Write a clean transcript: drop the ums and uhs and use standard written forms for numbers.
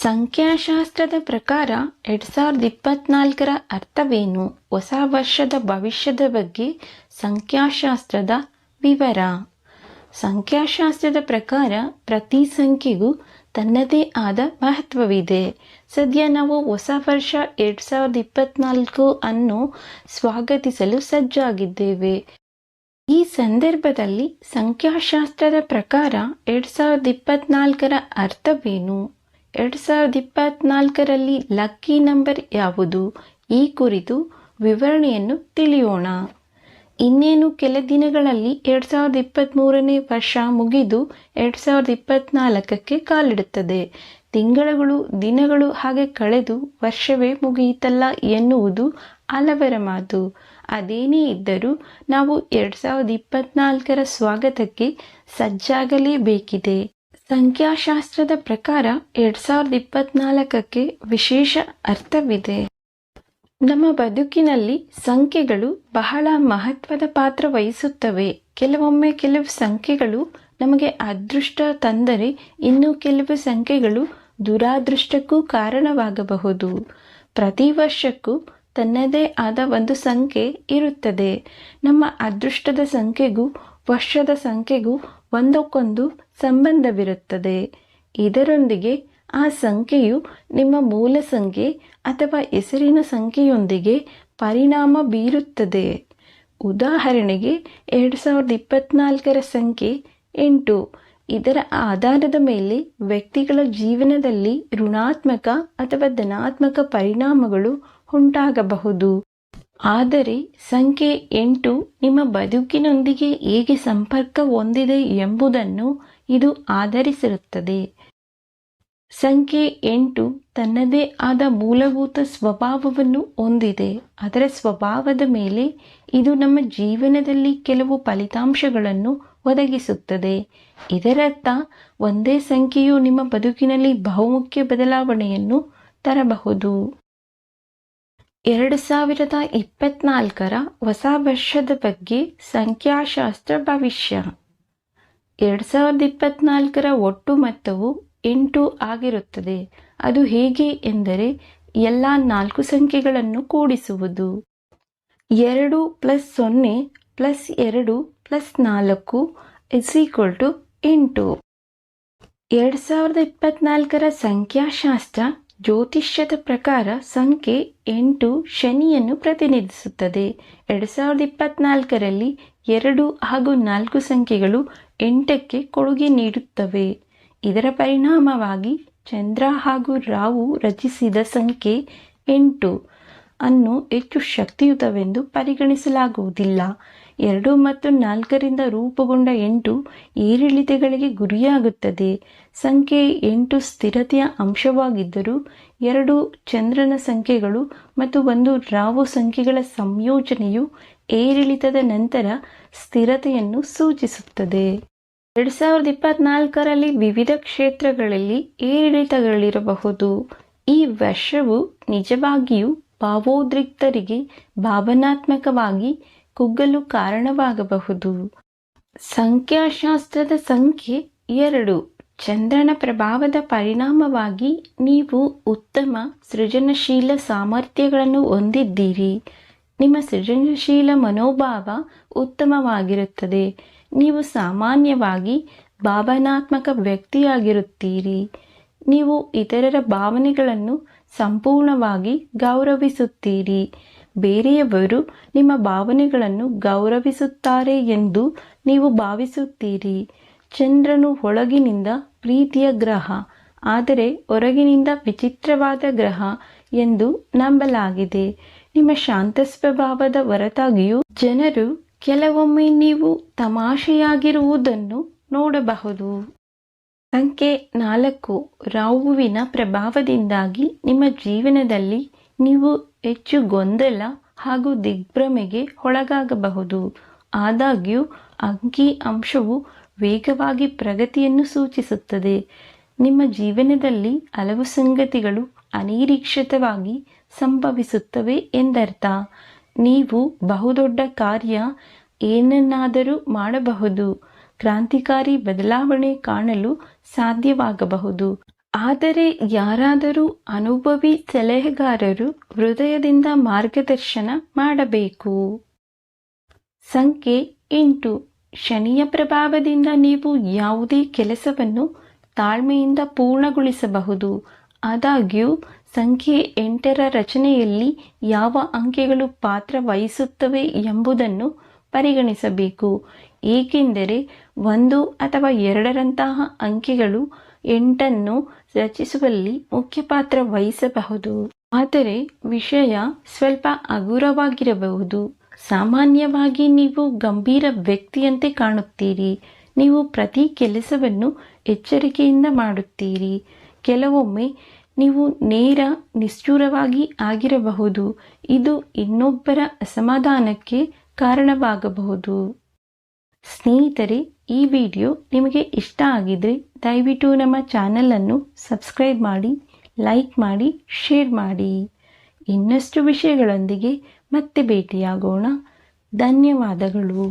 ಸಂಖ್ಯಾಶಾಸ್ತ್ರದ ಪ್ರಕಾರ 2024ರ ಅರ್ಥವೇನು? ಹೊಸ ವರ್ಷದ ಭವಿಷ್ಯದ ಬಗ್ಗೆ ಸಂಖ್ಯಾಶಾಸ್ತ್ರದ ವಿವರ. ಸಂಖ್ಯಾಶಾಸ್ತ್ರದ ಪ್ರಕಾರ ಪ್ರತಿ ಸಂಖ್ಯೆಗೂ ತನ್ನದೇ ಆದ ಮಹತ್ವವಿದೆ. ಸದ್ಯ ನಾವು ಹೊಸ ವರ್ಷ 2024 ಅನ್ನು ಸ್ವಾಗತಿಸಲು ಸಜ್ಜಾಗಿದ್ದೇವೆ. ಈ ಸಂದರ್ಭದಲ್ಲಿ ಸಂಖ್ಯಾಶಾಸ್ತ್ರದ ಪ್ರಕಾರ 2024ರ ಅರ್ಥವೇನು? 2024ರಲ್ಲಿ ಲಕ್ಕಿ ನಂಬರ್ ಯಾವುದು? ಈ ಕುರಿತು ವಿವರಣೆಯನ್ನು ತಿಳಿಯೋಣ. ಇನ್ನೇನು ಕೆಲ ದಿನಗಳಲ್ಲಿ 2023ನೇ ವರ್ಷ ಮುಗಿದು 2024ಕ್ಕೆ ಕಾಲಿಡುತ್ತದೆ. ತಿಂಗಳುಗಳು, ದಿನಗಳು ಹಾಗೆ ಕಳೆದು ವರ್ಷವೇ ಮುಗಿಯಿತಲ್ಲ ಎನ್ನುವುದು ಹಲವರ ಮಾತು. ಅದೇನೇ ಇದ್ದರೂ ನಾವು 2024ರ ಸ್ವಾಗತಕ್ಕೆ ಸಜ್ಜಾಗಲೇಬೇಕಿದೆ. ಸಂಖ್ಯಾಶಾಸ್ತ್ರದ ಪ್ರಕಾರ 2024ಕ್ಕೆ ವಿಶೇಷ ಅರ್ಥವಿದೆ. ನಮ್ಮ ಬದುಕಿನಲ್ಲಿ ಸಂಖ್ಯೆಗಳು ಬಹಳ ಮಹತ್ವದ ಪಾತ್ರ ವಹಿಸುತ್ತವೆ. ಕೆಲವೊಮ್ಮೆ ಕೆಲವು ಸಂಖ್ಯೆಗಳು ನಮಗೆ ಅದೃಷ್ಟ ತಂದರೆ, ಇನ್ನು ಕೆಲವು ಸಂಖ್ಯೆಗಳು ದುರಾದೃಷ್ಟಕ್ಕೂ ಕಾರಣವಾಗಬಹುದು. ಪ್ರತಿ ವರ್ಷಕ್ಕೂ ತನ್ನದೇ ಆದ ಒಂದು ಸಂಖ್ಯೆ ಇರುತ್ತದೆ. ನಮ್ಮ ಅದೃಷ್ಟದ ಸಂಖ್ಯೆಗೂ ವರ್ಷದ ಸಂಖ್ಯೆಗೂ ಒಂದಕ್ಕೊಂದು ಸಂಬಂಧವಿರುತ್ತದೆ. ಇದರೊಂದಿಗೆ ಆ ಸಂಖ್ಯೆಯು ನಿಮ್ಮ ಮೂಲ ಸಂಖ್ಯೆ ಅಥವಾ ಹೆಸರಿನ ಸಂಖ್ಯೆಯೊಂದಿಗೆ ಪರಿಣಾಮ ಬೀರುತ್ತದೆ. ಉದಾಹರಣೆಗೆ 2024ರ ಸಂಖ್ಯೆ 8. ಇದರ ಆಧಾರದ ಮೇಲೆ ವ್ಯಕ್ತಿಗಳ ಜೀವನದಲ್ಲಿ ಋಣಾತ್ಮಕ ಅಥವಾ ಧನಾತ್ಮಕ ಪರಿಣಾಮಗಳು ಉಂಟಾಗಬಹುದು. ಆದರೆ ಸಂಖ್ಯೆ 8 ನಿಮ್ಮ ಬದುಕಿನೊಂದಿಗೆ ಹೇಗೆ ಸಂಪರ್ಕ ಹೊಂದಿದೆ ಎಂಬುದನ್ನು ಇದು ಆಧರಿಸಿರುತ್ತದೆ. ಸಂಖ್ಯೆ 8 ತನ್ನದೇ ಆದ ಮೂಲಭೂತ ಸ್ವಭಾವವನ್ನು ಹೊಂದಿದೆ. ಅದರ ಸ್ವಭಾವದ ಮೇಲೆ ಇದು ನಮ್ಮ ಜೀವನದಲ್ಲಿ ಕೆಲವು ಫಲಿತಾಂಶಗಳನ್ನು ಒದಗಿಸುತ್ತದೆ. ಇದರರ್ಥ ಒಂದೇ ಸಂಖ್ಯೆಯು ನಿಮ್ಮ ಬದುಕಿನಲ್ಲಿ ಬಹುಮುಖ್ಯ ಬದಲಾವಣೆಯನ್ನು ತರಬಹುದು. 2024ರ ಹೊಸ ವರ್ಷದ ಬಗ್ಗೆ ಸಂಖ್ಯಾಶಾಸ್ತ್ರ ಭವಿಷ್ಯ. 2024ರ ಒಟ್ಟು ಮೊತ್ತವು 8 ಆಗಿರುತ್ತದೆ. ಅದು ಹೇಗೆ ಎಂದರೆ ಎಲ್ಲ 4 ಸಂಖ್ಯೆಗಳನ್ನು ಕೂಡಿಸುವುದು. 2 + 0 + 2 + 4 = 8. 2024ರ ಸಂಖ್ಯಾಶಾಸ್ತ್ರ ಜ್ಯೋತಿಷ್ಯದ ಪ್ರಕಾರ ಸಂಖ್ಯೆ 8 ಶನಿಯನ್ನು ಪ್ರತಿನಿಧಿಸುತ್ತದೆ. 2024ರಲ್ಲಿ 2 ಹಾಗೂ 4 ಸಂಖ್ಯೆಗಳು 8ಕ್ಕೆ ಕೊಡುಗೆ ನೀಡುತ್ತವೆ. ಇದರ ಪರಿಣಾಮವಾಗಿ ಚಂದ್ರ ಹಾಗೂ ರಾಹು ರಚಿಸಿದ ಸಂಖ್ಯೆ 8 ಅನ್ನು ಹೆಚ್ಚು ಶಕ್ತಿಯುತವೆಂದು ಪರಿಗಣಿಸಲಾಗುವುದಿಲ್ಲ. 2 ಮತ್ತು 4ರಿಂದ ರೂಪುಗೊಂಡ 8 ಏರಿಳಿತಗಳಿಗೆ ಗುರಿಯಾಗುತ್ತದೆ. ಸಂಖ್ಯೆ 8 ಸ್ಥಿರತೆಯ ಅಂಶವಾಗಿದ್ದರೂ 2 ಚಂದ್ರನ ಸಂಖ್ಯೆಗಳು ಮತ್ತು 1 ರಾಹು ಸಂಖ್ಯೆಗಳ ಸಂಯೋಜನೆಯು ಏರಿಳಿತದ ನಂತರ ಸ್ಥಿರತೆಯನ್ನು ಸೂಚಿಸುತ್ತದೆ. 2024ರಲ್ಲಿ ವಿವಿಧ ಕ್ಷೇತ್ರಗಳಲ್ಲಿ ಏರಿಳಿತಗಳಿರಬಹುದು. ಈ ವರ್ಷವು ನಿಜವಾಗಿಯೂ ಭಾವೋದ್ರಿಕ್ತರಿಗೆ ಭಾವನಾತ್ಮಕವಾಗಿ ಕುಗ್ಗಲು ಕಾರಣವಾಗಬಹುದು. ಸಂಖ್ಯಾಶಾಸ್ತ್ರದ ಸಂಖ್ಯೆ 2 ಚಂದ್ರನ ಪ್ರಭಾವದ ಪರಿಣಾಮವಾಗಿ ನೀವು ಉತ್ತಮ ಸೃಜನಶೀಲ ಸಾಮರ್ಥ್ಯಗಳನ್ನು ಹೊಂದಿದ್ದೀರಿ. ನಿಮ್ಮ ಸೃಜನಶೀಲ ಮನೋಭಾವ ಉತ್ತಮವಾಗಿರುತ್ತದೆ. ನೀವು ಸಾಮಾನ್ಯವಾಗಿ ಭಾವನಾತ್ಮಕ ವ್ಯಕ್ತಿಯಾಗಿರುತ್ತೀರಿ. ನೀವು ಇತರರ ಭಾವನೆಗಳನ್ನು ಸಂಪೂರ್ಣವಾಗಿ ಗೌರವಿಸುತ್ತೀರಿ. ಬೇರೆಯವರು ನಿಮ್ಮ ಭಾವನೆಗಳನ್ನು ಗೌರವಿಸುತ್ತಾರೆ ಎಂದು ನೀವು ಭಾವಿಸುತ್ತೀರಿ. ಚಂದ್ರನು ಒಳಗಿನಿಂದ ಪ್ರೀತಿಯ ಗ್ರಹ, ಆದರೆ ಹೊರಗಿನಿಂದ ವಿಚಿತ್ರವಾದ ಗ್ರಹ ಎಂದು ನಂಬಲಾಗಿದೆ. ನಿಮ್ಮ ಶಾಂತ ಸ್ವಭಾವದ ಹೊರತಾಗಿಯೂ ಜನರು ಕೆಲವೊಮ್ಮೆ ನೀವು ತಮಾಷೆಯಾಗಿರುವುದನ್ನು ನೋಡಬಹುದು. ಸಂಖ್ಯೆ 4 ರಾಹುವಿನ ಪ್ರಭಾವದಿಂದಾಗಿ ನಿಮ್ಮ ಜೀವನದಲ್ಲಿ ನೀವು ಹೆಚ್ಚು ಗೊಂದಲ ಹಾಗೂ ದಿಗ್ಭ್ರಮೆಗೆ ಒಳಗಾಗಬಹುದು. ಆದಾಗ್ಯೂ ಅಂಕಿ ಅಂಶವು ವೇಗವಾಗಿ ಪ್ರಗತಿಯನ್ನು ಸೂಚಿಸುತ್ತದೆ. ನಿಮ್ಮ ಜೀವನದಲ್ಲಿ ಹಲವು ಸಂಗತಿಗಳು ಅನಿರೀಕ್ಷಿತವಾಗಿ ಸಂಭವಿಸುತ್ತವೆ ಎಂದರ್ಥ. ನೀವು ಬಹುದೊಡ್ಡ ಕಾರ್ಯ ಏನನ್ನಾದರೂ ಮಾಡಬಹುದು. ಕ್ರಾಂತಿಕಾರಿ ಬದಲಾವಣೆ ಕಾಣಲು ಸಾಧ್ಯವಾಗಬಹುದು. ಆದರೆ ಯಾರಾದರೂ ಅನುಭವಿ ಸಲಹೆಗಾರರು ಹೃದಯದಿಂದ ಮಾರ್ಗದರ್ಶನ ಮಾಡಬೇಕು. ಸಂಖ್ಯೆ 8. ಶನಿಯ ಪ್ರಭಾವದಿಂದ ನೀವು ಯಾವುದೇ ಕೆಲಸವನ್ನು ತಾಳ್ಮೆಯಿಂದ ಪೂರ್ಣಗೊಳಿಸಬಹುದು. ಆದಾಗ್ಯೂ ಸಂಖ್ಯೆ 8ರ ರಚನೆಯಲ್ಲಿ ಯಾವ ಅಂಕೆಗಳು ಪಾತ್ರ ವಹಿಸುತ್ತವೆ ಎಂಬುದನ್ನು ಪರಿಗಣಿಸಬೇಕು, ಏಕೆಂದರೆ 1 ಅಥವಾ 2ರಂತಹ ಅಂಕೆಗಳು 8ನ್ನು ರಚಿಸುವಲ್ಲಿ ಮುಖ್ಯ ಪಾತ್ರ ವಹಿಸಬಹುದು. ಆದರೆ ವಿಷಯ ಸ್ವಲ್ಪ ಹಗುರವಾಗಿರಬಹುದು. ಸಾಮಾನ್ಯವಾಗಿ ನೀವು ಗಂಭೀರ ವ್ಯಕ್ತಿಯಂತೆ ಕಾಣುತ್ತೀರಿ. ನೀವು ಪ್ರತಿ ಕೆಲಸವನ್ನು ಎಚ್ಚರಿಕೆಯಿಂದ ಮಾಡುತ್ತೀರಿ. ಕೆಲವೊಮ್ಮೆ ನೀವು ನಿಷ್ಠುರವಾಗಿ ಆಗಿರಬಹುದು. ಇದು ಇನ್ನೊಬ್ಬರ ಅಸಮಾಧಾನಕ್ಕೆ ಕಾರಣವಾಗಬಹುದು. ಸ್ನೇಹಿತರೆ, ಈ ವಿಡಿಯೋ ನಿಮಗೆ ಇಷ್ಟ ಆಗಿದ್ರೆ ದಯವಿಟ್ಟು ನಮ್ಮ ಚಾನಲನ್ನು ಸಬ್ಸ್ಕ್ರೈಬ್ ಮಾಡಿ, ಲೈಕ್ ಮಾಡಿ, ಶೇರ್ ಮಾಡಿ. ಇನ್ನಷ್ಟು ವಿಷಯಗಳೊಂದಿಗೆ ಮತ್ತೆ ಭೇಟಿಯಾಗೋಣ. ಧನ್ಯವಾದಗಳು.